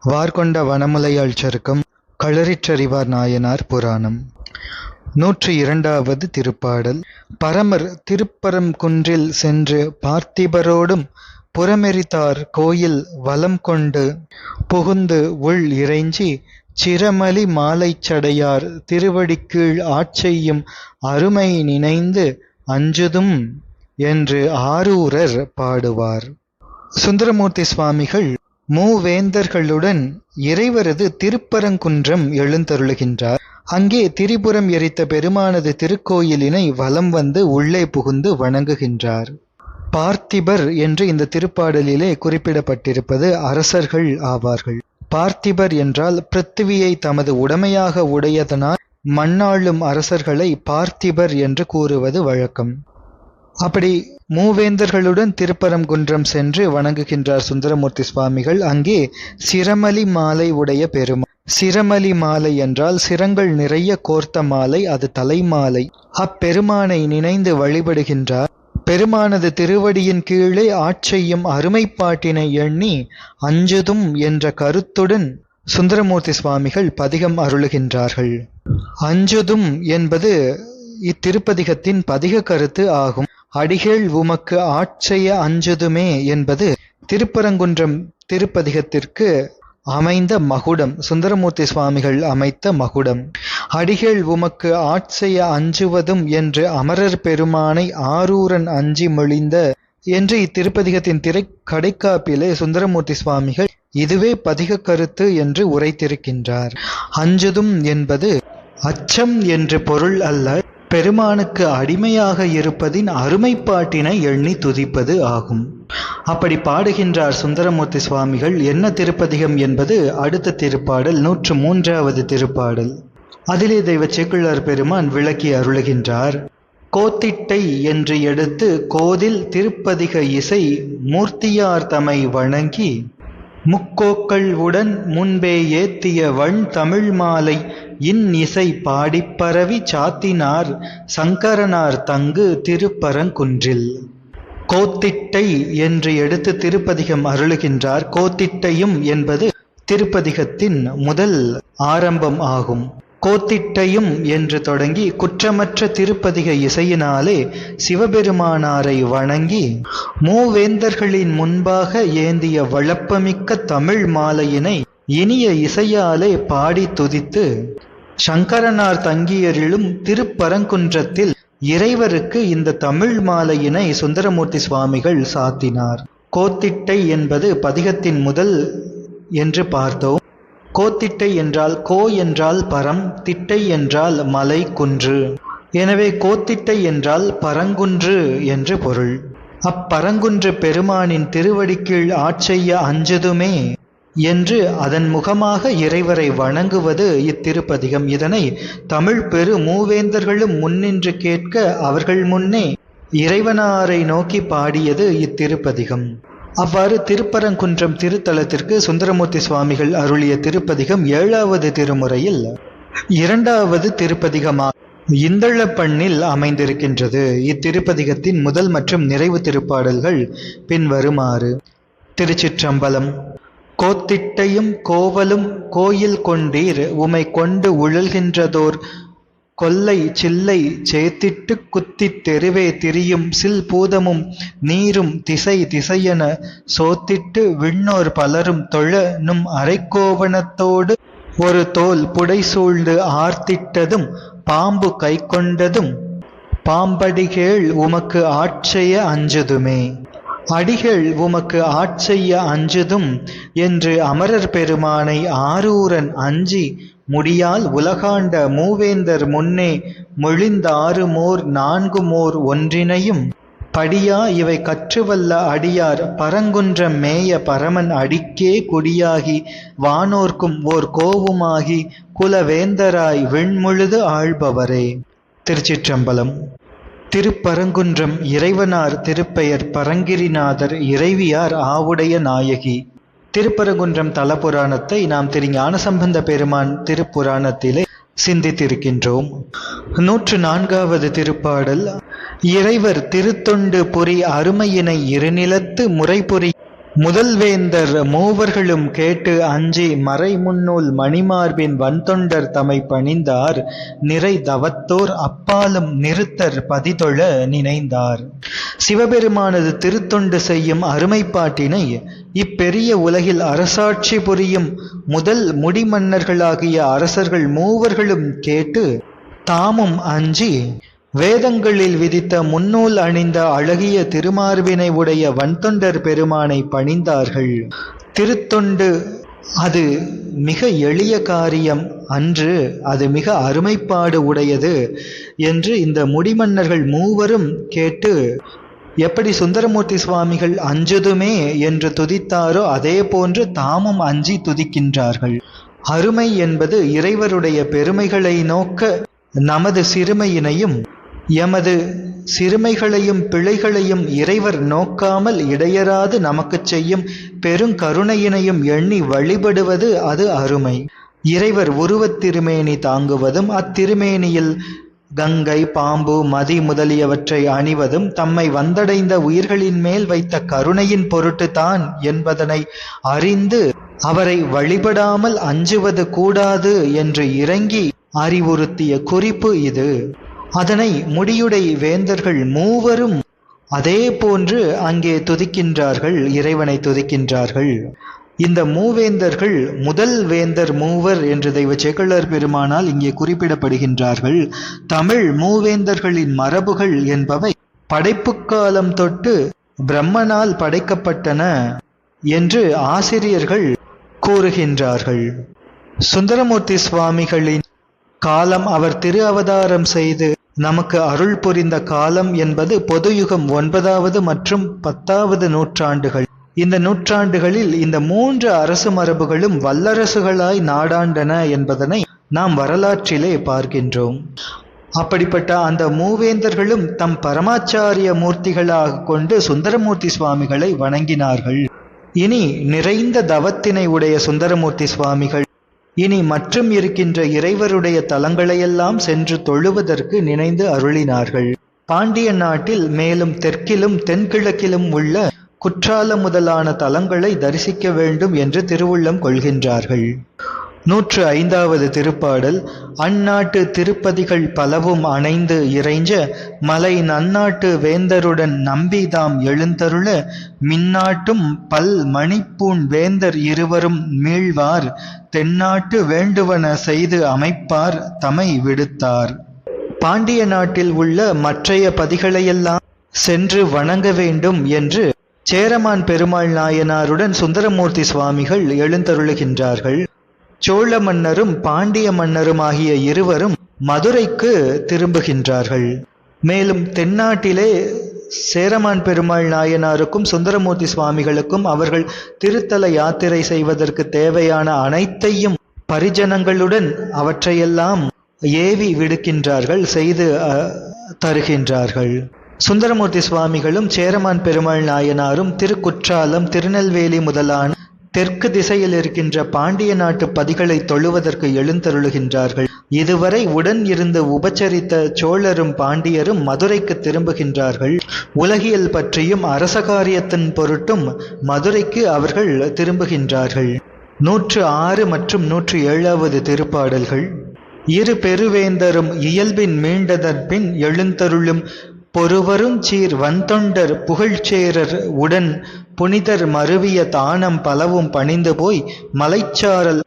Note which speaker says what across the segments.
Speaker 1: வார்கொண்ட வனமுலையாள் சருக்கம் களரிற்றறிவார் நாயனார் புராணம். 102வது திருப்பாடல். பரமர் திருப்பரங்குன்றில் சென்று பார்த்திபரோடும் புறமெரித்தார் கோயில் வலம் கொண்டு புகுந்து உள் இறைஞ்சி சிரமலி மாலைச்சடையார் திருவடிக்கீழ் ஆட்செய்யும் அருமை நினைந்து அஞ்சுதும் என்று ஆரூரர் பாடுவார். சுந்தரமூர்த்தி சுவாமிகள் மூவேந்தர்களுடன் இறைவரது திருப்பரங்குன்றம் எழுந்தருளுகின்றார். அங்கே திரிபுரம் எரித்த பெருமானது திருக்கோயிலினை வலம் வந்து உள்ளே புகுந்து வணங்குகின்றார். பார்த்திபர் என்று இந்த திருப்பாடலிலே குறிப்பிடப்பட்டிருப்பது அரசர்கள் ஆவார்கள். பார்த்திபர் என்றால் பிருத்திவியை தமது உடைமையாக உடையதனால் மண்ணாளும் அரசர்களை பார்த்திபர் என்று கூறுவது வழக்கம். அப்படி மூவேந்தர்களுடன் திருப்பரங்குன்றம் சென்று வணங்குகின்றார் சுந்தரமூர்த்தி சுவாமிகள். அங்கே சிரமலி மாலை உடைய பெருமாள். சிரமலி மாலை என்றால் சிரங்கள் நிறைய கோர்த்த மாலை, அது தலைமாலை. அப்பெருமானை நினைந்து வழிபடுகின்றார். பெருமானது திருவடியின் கீழே ஆட்செய்யும் அருமைப்பாட்டினை எண்ணி அஞ்சுதும் என்ற கருத்துடன் சுந்தரமூர்த்தி சுவாமிகள் பதிகம் அருளுகின்றார்கள். அஞ்சுதும் என்பது இத்திருப்பதிகத்தின் பதிக கருத்து ஆகும். அடிகேள் உமக்கு ஆட்செய்ய அஞ்சுதுமே என்பது திருப்பரங்குன்றம் திருப்பதிகத்திற்கு அமைந்த மகுடம், சுந்தரமூர்த்தி சுவாமிகள் அமைத்த மகுடம். அடிகேள் உமக்கு ஆட்செய்ய அஞ்சுவதும் என்று அமரர் பெருமானை ஆரூரன் அஞ்சி மொழிந்த என்று இத்திருப்பதிகத்தின் திரை கடைக்காப்பிலே சுந்தரமூர்த்தி சுவாமிகள் இதுவே பதிக கருத்து என்று உரைத்திருக்கின்றார். அஞ்சுதும் என்பது அச்சம் என்று பொருள் அல்ல, பெருமானுக்கு அடிமையாக இருப்பதின் அருமைப்பாட்டினை எண்ணி துதிப்பது ஆகும். அப்படி பாடுகின்றார் சுந்தரமூர்த்தி சுவாமிகள். என்ன திருப்பதிகம் என்பது அடுத்த திருப்பாடல், 103வது திருப்பாடல். அதிலே தெய்வ சேக்கிழார் பெருமான் விளக்கி அருளுகின்றார். கோத்திட்டை என்று எடுத்து கோதில் திருப்பதிக இசை மூர்த்தியார் தமை வணங்கி முக்கோக்கள் உடன் முன்பே ஏத்திய வண் தமிழ் மாலை இசை பாடிப்பரவி சாத்தினார் சங்கரனார் தங்கு திருப்பரங்குன்றில். கோத்திட்டை என்று எடுத்து திருப்பதிகம் அருளுகின்றார். கோத்திட்டையும் என்பது திருப்பதிகத்தின் முதல் ஆரம்பம் ஆகும். கோத்திட்டையும் என்று தொடங்கி குற்றமற்ற திருப்பதிக இசையினாலே சிவபெருமானாரை வணங்கி மூவேந்தர்களின் முன்பாக ஏந்திய வளப்பமிக்க தமிழ் மாலையினை இனிய இசையாலே பாடி துதித்து சங்கரனார் தங்கியருளும் திருப்பரங்குன்றத்தில் இறைவருக்கு இந்த தமிழ் மாலையினை சுந்தரமூர்த்தி சுவாமிகள் சாத்தினார். கோத்திட்டை என்பது பதிகத்தின் முதல் என்று பார்த்தோம். கோத்திட்டை என்றால் கோ என்றால் பரம், திட்டை என்றால் மலை குன்று. எனவே கோத்திட்டை என்றால் பரங்குன்று என்று பொருள். அப்பரங்குன்று பெருமானின் திருவடிக்கீழ் ஆட்செய்ய அஞ்சுதுமே என்று அதன் முகமாக இறைவரை வணங்குவது இத்திருப்பதிகம். இதனை தமிழ் பெரு மூவேந்தர்களும் முன்னின்று கேட்க அவர்கள் முன்னே இறைவனாரை நோக்கி பாடியது இத்திருப்பதிகம். அவ்வாறு திருப்பரங்குன்றம் திருத்தலத்திற்கு சுந்தரமூர்த்தி சுவாமிகள் அருளிய திருப்பதிகம் 7வது திருமுறையில் 2வது திருப்பதிகமாக இந்தளப்பண்ணில் அமைந்திருக்கின்றது. இத்திருப்பதிகத்தின் முதல் மற்றும் நிறைவு திருப்பாடல்கள் பின்வருமாறு. திருச்சிற்றம்பலம். கோத்திட்டையும் கோவலும் கோயில் கொண்டீர் உமை கொண்டு உழல்கின்றதோர் கொல்லை சில்லை சேத்திட்டு குத்தித் தெருவே திரியும் சில் பூதமும் நீரும் திசை திசையென சோத்திட்டு விண்ணோர் பலரும் தொழ நும் அரைக்கோவணத்தோடு ஒரு தோல் புடை சூழ்ந்து ஆர்த்திட்டதும் பாம்பு கை கொண்டதும் பாம்படிகேள் உமக்கு ஆட்செய்ய அஞ்சுதுமே. அடிகள் உமக்கு ஆட்செய்ய அஞ்சுதும் என்று அமரர் பெருமானை ஆரூரன் அஞ்சி முடியால் உலகாண்ட மூவேந்தர் முன்னே மொழிந்தாறுமோர் 4 மோர் ஒன்றினையும் படியா இவை கற்றுவல்ல அடியார் பரங்குன்றம் மேய பரமன் அடிக்கே குடியாகி வானோர்க்கும் ஓர் கோவுமாகி குலவேந்தராய் விண்முழுது ஆள்பவரே. திருச்சிற்றம்பலம். திருப்பரங்குன்றம் இறைவனார் திருப்பெயர் பரங்கிரிநாதர், இறைவியார் ஆவுடைய நாயகி. திருப்பரங்குன்றம் தலபுராணத்தை நாம் திரு ஞானசம்பந்த பெருமான் திருப்புராணத்திலே சிந்தித்திருக்கின்றோம். 104வது திருப்பாடல். இறைவர் திருத்தொண்டு புரி அருமையினை இருநிலத்து முறைபுரி முதல்வேந்தர் மூவர்களும் கேட்டு அஞ்சி மறைமுன்னூல் மணிமார்பின் வன்தொண்டர் தமை பணிந்தார். நிறை தவத்தோர் அப்பாலும் நிறுத்தர் பதிதொழ நினைந்தார். சிவபெருமானது திருத்தொண்டு செய்யும் அருமைப்பாட்டினை இப்பெரிய உலகில் அரசாட்சி புரியும் முதல் முடிமன்னர்களாகிய அரசர்கள் மூவர்களும் கேட்டு தாமும் அஞ்சி வேதங்களில் விதித்த முன்னூல் அணிந்த அழகிய திருமார்பினை உடைய வன்தொண்டர் பெருமானை பணிந்தார்கள். திருத்தொண்டு அது மிக எளிய காரியம் அன்று, அது மிக அருமைப்பாடு உடையது என்று இந்த முடிமன்னர்கள் மூவரும் கேட்டு எப்படி சுந்தரமூர்த்தி சுவாமிகள் அஞ்சுதுமே என்று துதித்தாரோ அதே போன்று தாமும் அஞ்சி துதிக்கின்றார்கள். அருமை என்பது இறைவருடைய பெருமைகளை நோக்க நமது சிறுமையினையும் எமது சிறுமைகளையும் பிழைகளையும் இறைவர் நோக்காமல் இடையராது நமக்கு செய்யும் பெருங்கருணையினையும் எண்ணி வழிபடுவது அது அருமை. இறைவர் உருவத் திருமேனி தாங்குவதும் அத்திருமேனியில் கங்கை, பாம்பு, மதி முதலியவற்றை அணிவதும் தம்மை வந்தடைந்த உயிர்களின் மேல் வைத்த கருணையின் பொருட்டு தான் என்பதனை அறிந்து அவரை வழிபடாமல் அஞ்சுவது கூடாது என்று இறங்கி அறிவுறுத்திய குறிப்பு இது. அதனை முடியுடை வேந்தர்கள் மூவரும் அதே போன்று அங்கே துதிக்கின்றார்கள், இறைவனை துதிக்கின்றார்கள். இந்த மூவேந்தர்கள் முதல் வேந்தர் மூவர் என்று தெய்வ சேக்கிழார் பெருமானால் இங்கே குறிப்பிடப்படுகின்றார்கள். தமிழ் மூவேந்தர்களின் மரபுகள் என்பவை படைப்பு காலம் தொட்டு பிரம்மனால் படைக்கப்பட்டன என்று ஆசிரியர்கள் கூறுகின்றார்கள். சுந்தரமூர்த்தி சுவாமிகளின் காலம், அவர் திரு அவதாரம் செய்து நமக்கு அருள் புரிந்த காலம் என்பது பொதுயுகம் 9வது மற்றும் 10வது நூற்றாண்டுகள். இந்த நூற்றாண்டுகளில் இந்த 3 அரசு மரபுகளும் வல்லரசுகளாய் நாடாண்டன என்பதனை நாம் வரலாற்றிலே பார்க்கின்றோம். அப்படிப்பட்ட அந்த மூவேந்தர்களும் தம் பரமாச்சாரிய மூர்த்திகளாக கொண்டு சுந்தரமூர்த்தி சுவாமிகளை வணங்கினார்கள். இனி நிறைந்த தவத்தினை உடைய சுந்தரமூர்த்தி சுவாமிகள் இனி மற்றும் இருக்கின்ற இறைவருடைய தலங்களையெல்லாம் சென்று தொழுவதற்கு நினைந்து அருளினார்கள். பாண்டிய நாட்டில் மேலும் தெற்கிலும் தென்கிழக்கிலும் உள்ள குற்றால முதலான தலங்களை தரிசிக்க வேண்டும் என்று திருவுள்ளம் கொள்கின்றார்கள். 105வது திருப்பாடல். அந்நாட்டு திருப்பதிகள் பலவும் அணைந்து இறைஞ்ச மலை நன்னாட்டு வேந்தருடன் நம்பி தாம் எழுந்தருள மின்னாட்டும் பல் மணிப்பூன் வேந்தர் இருவரும் மீள்வார் தென்னாட்டு வேண்டுவன செய்து அமைப்பார் தமை விடுத்தார். பாண்டிய நாட்டில் உள்ள மற்றைய பதிகளையெல்லாம் சென்று வணங்க வேண்டும் என்று சேரமான் பெருமாள் நாயனாருடன் சுந்தரமூர்த்தி சுவாமிகள் எழுந்தருளுகின்றார்கள். சோழ மன்னரும் பாண்டிய மன்னரும் ஆகிய இருவரும் மதுரைக்கு திரும்புகின்றார்கள். மேலும் தென்னாட்டிலே சேரமான் பெருமாள் நாயனாருக்கும் சுந்தரமூர்த்தி சுவாமிகளுக்கும் அவர்கள் திருத்தல யாத்திரை செய்வதற்கு தேவையான அனைத்தையும் பரிஜனங்களுடன் அவற்றையெல்லாம் ஏவி விடுக்கின்றார்கள், செய்து தருகின்றார்கள். சுந்தரமூர்த்தி சுவாமிகளும் சேரமான் பெருமாள் நாயனாரும் திருக்குற்றாலம், திருநெல்வேலி முதலான தெற்கு திசையில் இருக்கின்ற பாண்டிய நாட்டு பதிகளை தொழுவதற்கு எழுந்தருளுகின்றார்கள். இதுவரை உடன் இருந்து உபச்சரித்த சோழரும் பாண்டியரும் மதுரைக்கு திரும்புகின்றார்கள். உலகியல் பற்றியும் அரச காரியத்தின் பொருட்டும் மதுரைக்கு அவர்கள் திரும்புகின்றார்கள். 106 மற்றும் 107வது திருப்பாடல்கள். இரு பெருவேந்தரும் இயல்பின் மீண்டதன் பின் எழுந்தருளும் பொறுவரும் சீர் வன்தொண்டர் புகழ்ச்சேரர் உடன் புனிதர் மருவிய தானம் பலவும் பணிந்து போய் மலைச்சாரல்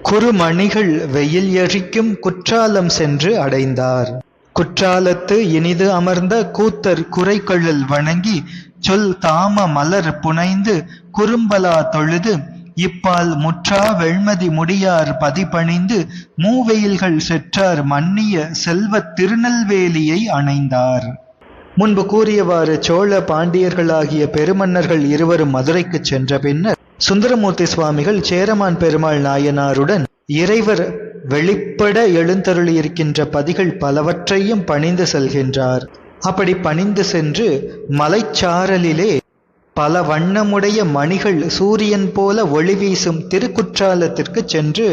Speaker 1: குறுமணிகள் வெயில் எழிக்கும் குற்றாலம் சென்று அடைந்தார். குற்றாலத்து இனிது அமர்ந்த கூத்தர் குறைகழல் வணங்கி சொல் தாம மலர் புனைந்து குறும்பலா தொழுது இப்பால் முற்றா வெள்மதி முடியார் பதிபணிந்து மூவெயில்கள் செற்றார் மன்னிய செல்வத் திருநெல்வேலியை அணைந்தார். முன்பு கூறியவாறு சோழ பாண்டியர்களாகிய பெருமன்னர்கள் இருவரும் மதுரைக்கு சென்ற பின்னர் சுந்தரமூர்த்தி சுவாமிகள் சேரமான் பெருமாள் நாயனாருடன் இறைவர் வெளிப்பட எழுந்தருளியிருக்கின்ற பதிகள் பலவற்றையும் பணிந்து செல்கின்றார். அப்படி பணிந்து சென்று மலைச்சாரலிலே பல வண்ணமுடைய மணிகள் சூரியன் போல ஒளி வீசும் திருக்குற்றாலத்திற்கு சென்று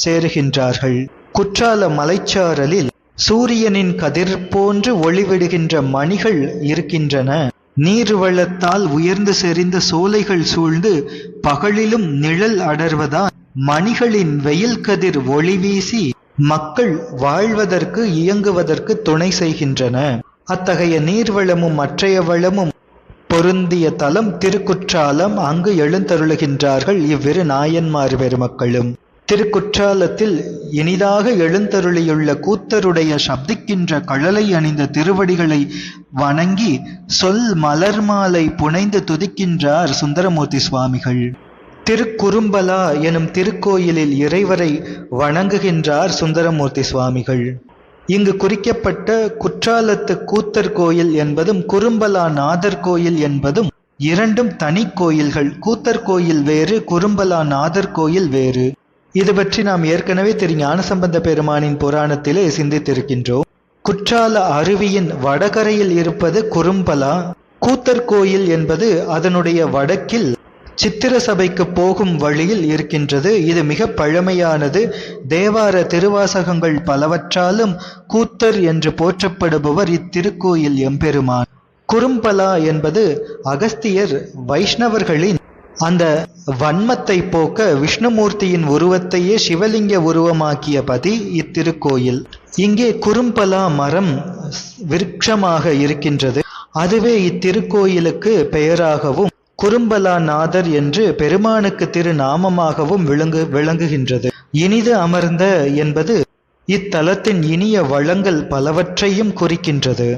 Speaker 1: சேருகின்றார்கள். குற்றால மலைச்சாரலில் சூரியனின் கதிர் போன்று ஒளிவிடுகின்ற மணிகள் இருக்கின்றன. நீர்வளத்தால் உயர்ந்து செறிந்த சோலைகள் சூழ்ந்து பகலிலும் நிழல் அடர்வதால் மணிகளின் வெயில் கதிர் ஒளி வீசி மக்கள் வாழ்வதற்கு இயங்குவதற்கு துணை செய்கின்றன. அத்தகைய நீர்வளமும் மற்றைய வளமும் பொருந்திய தலம் திருக்குற்றாலம். அங்கு எழுந்தருளுகின்றார்கள் இவ்விரு நாயன்மார் பெருமக்களும். திருக்குற்றாலத்தில் இனிதாக எழுந்தருளியுள்ள கூத்தருடைய சப்திக்கின்ற கழலை அணிந்த திருவடிகளை வணங்கி சொல் மலர் மாலை புனைந்து துதிக்கின்றார் சுந்தரமூர்த்தி சுவாமிகள். திருக்குறும்பலா எனும் திருக்கோயிலில் இறைவரை வணங்குகின்றார் சுந்தரமூர்த்தி சுவாமிகள். இங்கு குறிக்கப்பட்ட குற்றாலத்து கூத்தர் கோயில் என்பதும் குறும்பலா நாதர் கோயில் என்பதும் இரண்டும் தனி கோயில்கள். கூத்தர் கோயில் வேறு, குறும்பலா நாதர் கோயில் வேறு. இது பற்றி நாம் ஏற்கனவே திரு ஞானசம்பந்த பெருமானின் புராணத்திலே சிந்தித்திருக்கின்றோம். குற்றால அருவியின் வடகரையில் இருப்பது குறும்பலா. கூத்தர் கோயில் என்பது அதனுடைய வடக்கில் சித்திர சபைக்கு போகும் வழியில் இருக்கின்றது. இது மிக பழமையானது. தேவார திருவாசகங்கள் பலவற்றாலும் கூத்தர் என்று போற்றப்படுபவர் இத்திருக்கோயில் எம்பெருமான். குறும்பலா என்பது அகஸ்தியர் வைஷ்ணவர்களின் அந்த வன்மத்தை போக்க விஷ்ணுமூர்த்தியின் உருவத்தையே சிவலிங்க உருவமாக்கிய பதி இத்திருக்கோயில். இங்கே குறும்பலா மரம் விருட்சமாக இருக்கின்றது. அதுவே இத்திருக்கோயிலுக்கு பெயராகவும் குறும்பலா நாதர் என்று பெருமானுக்கு திருநாமமாகவும் விளங்குகின்றது. இனிது அமர்ந்த என்பது இத்தலத்தின் இனிய வளங்கள் பலவற்றையும் குறிக்கின்றது.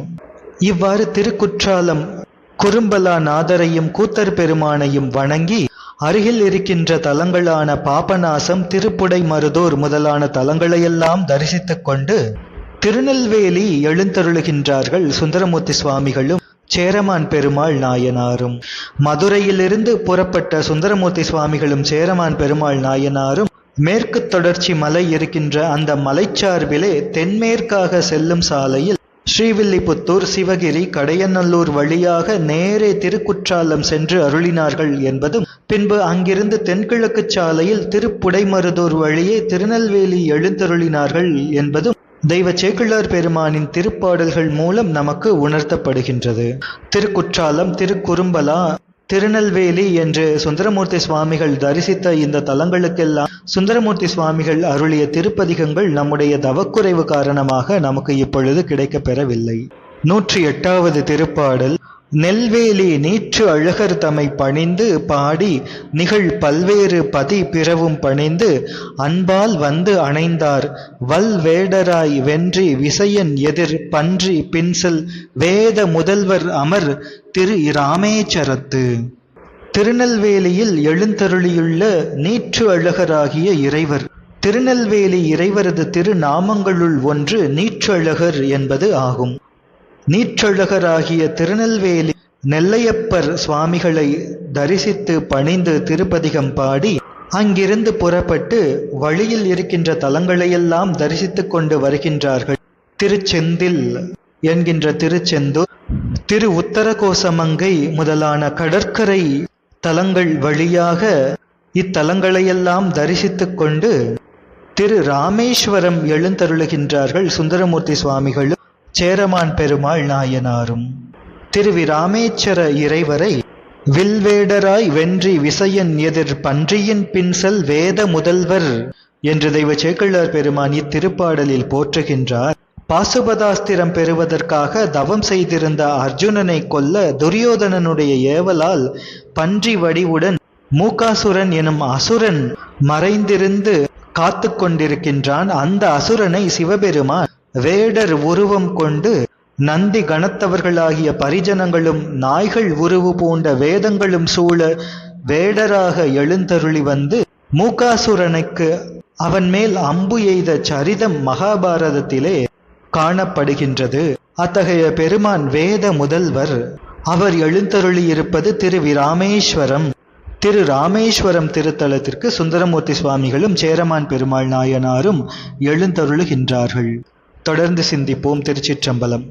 Speaker 1: இவ்வாறு திருக்குற்றாலம் குறும்பலா நாதரையும் கூத்தர் பெருமானையும் வணங்கி அருகில் இருக்கின்ற தலங்களான பாபநாசம், திருப்புடை மருதூர் முதலான தலங்களையெல்லாம் தரிசித்துக் கொண்டு திருநெல்வேலி எழுந்தருளுகின்றார்கள் சுந்தரமூர்த்தி சுவாமிகளும் சேரமான் பெருமாள் நாயனாரும். மதுரையிலிருந்து புறப்பட்ட சுந்தரமூர்த்தி சுவாமிகளும் சேரமான் பெருமாள் நாயனாரும் மேற்கு தொடர்ச்சி மலை இருக்கின்ற அந்த மலைச்சார்பிலே தென்மேற்காக செல்லும் சாலையில் ஸ்ரீவில்லிபுத்தூர், சிவகிரி, கடையநல்லூர் வழியாக நேரே திருக்குற்றாலம் சென்று அருளினார்கள் என்பதும், பின்பு அங்கிருந்து தென்கிழக்கு சாலையில் திருப்புடைமருதூர் வழியே திருநெல்வேலி எழுந்தருளினார்கள் என்பதும் தெய்வ சேக்கிழார் பெருமானின் திருப்பாடல்கள் மூலம் நமக்கு உணர்த்தப்படுகின்றது. திருக்குற்றாலம், திருக்குறும்பலா, திருநெல்வேலி என்று சுந்தரமூர்த்தி சுவாமிகள் தரிசித்த இந்த தலங்களுக்கெல்லாம் சுந்தரமூர்த்தி சுவாமிகள் அருளிய திருப்பதிகங்கள் நம்முடைய தவக்குறைவு காரணமாக நமக்கு இப்பொழுது கிடைக்கப் பெறவில்லை. 108வது திருப்பாடல். நெல்வேலி நீற்று அழகர் தமை பணிந்து பாடி நிகழ் பல்வேறு பதி பிறவும் பணிந்து அன்பால் வந்து அணைந்தார் வல் வேடராய் வென்றி விசயன் எதிர் பன்றி பின்செல் வேத முதல்வர் அமர் திரு இராமேச்சரத்து. திருநெல்வேலியில் எழுந்தருளியுள்ள நீற்று அழகராகிய இறைவர். திருநெல்வேலி இறைவரது திருநாமங்களுள் ஒன்று நீற்று அழகர் என்பது ஆகும். நீற்றழகராகிய திருநெல்வேலி நெல்லையப்பர் சுவாமிகளை தரிசித்து பணிந்து திருப்பதிகம் பாடி அங்கிருந்து புறப்பட்டு வழியில் இருக்கின்ற தலங்களையெல்லாம் தரிசித்துக் கொண்டு வருகின்றார்கள். திருச்செந்தில் என்கின்ற திருச்செந்தூர், திரு உத்தரகோசமங்கை முதலான கடற்கரை தலங்கள் வழியாக இத்தலங்களையெல்லாம் தரிசித்துக் கொண்டு திரு ராமேஸ்வரம் எழுந்தருளுகின்றார்கள் சுந்தரமூர்த்தி சுவாமிகளும் சேரமான் பெருமாள் நாயனாரும். திருவிராமேச்சர இறைவரை வில்வேடராய் வென்றி விசயன் எதிர் பன்றியின் பின்செல் வேத முதல்வர் என்று தெய்வ சேக்கிழார் பெருமான் இத்திருப்பாடலில் போற்றுகின்றார். பாசுபதாஸ்திரம் பெறுவதற்காக தவம் செய்திருந்த அர்ஜுனனை கொல்ல துரியோதனனுடைய ஏவலால் பன்றி வடிவுடன் மூகாசுரன் எனும் அசுரன் மறைந்திருந்து காத்து கொண்டிருக்கின்றான். அந்த அசுரனை சிவபெருமான் வேடர் உருவம் கொண்டு நந்தி கணத்தவர்களாகிய பரிஜனங்களும் நாய்கள் உருவு பூண்ட வேதங்களும் சூழ வேடராக எழுந்தருளி வந்து மூகாசுரனுக்கு அவன் மேல் அம்பு எய்த சரிதம் மகாபாரதத்திலே காணப்படுகின்றது. அத்தகைய பெருமான் வேத முதல்வர். அவர் எழுந்தருளி இருப்பது திருவிராமேஸ்வரம். திரு ராமேஸ்வரம் திருத்தலத்திற்கு சுந்தரமூர்த்தி சுவாமிகளும் சேரமான் பெருமாள் நாயனாரும் எழுந்தருளுகின்றார்கள். தொடர்ந்து சிந்திப்போம். திருச்சிற்றம்பலம்.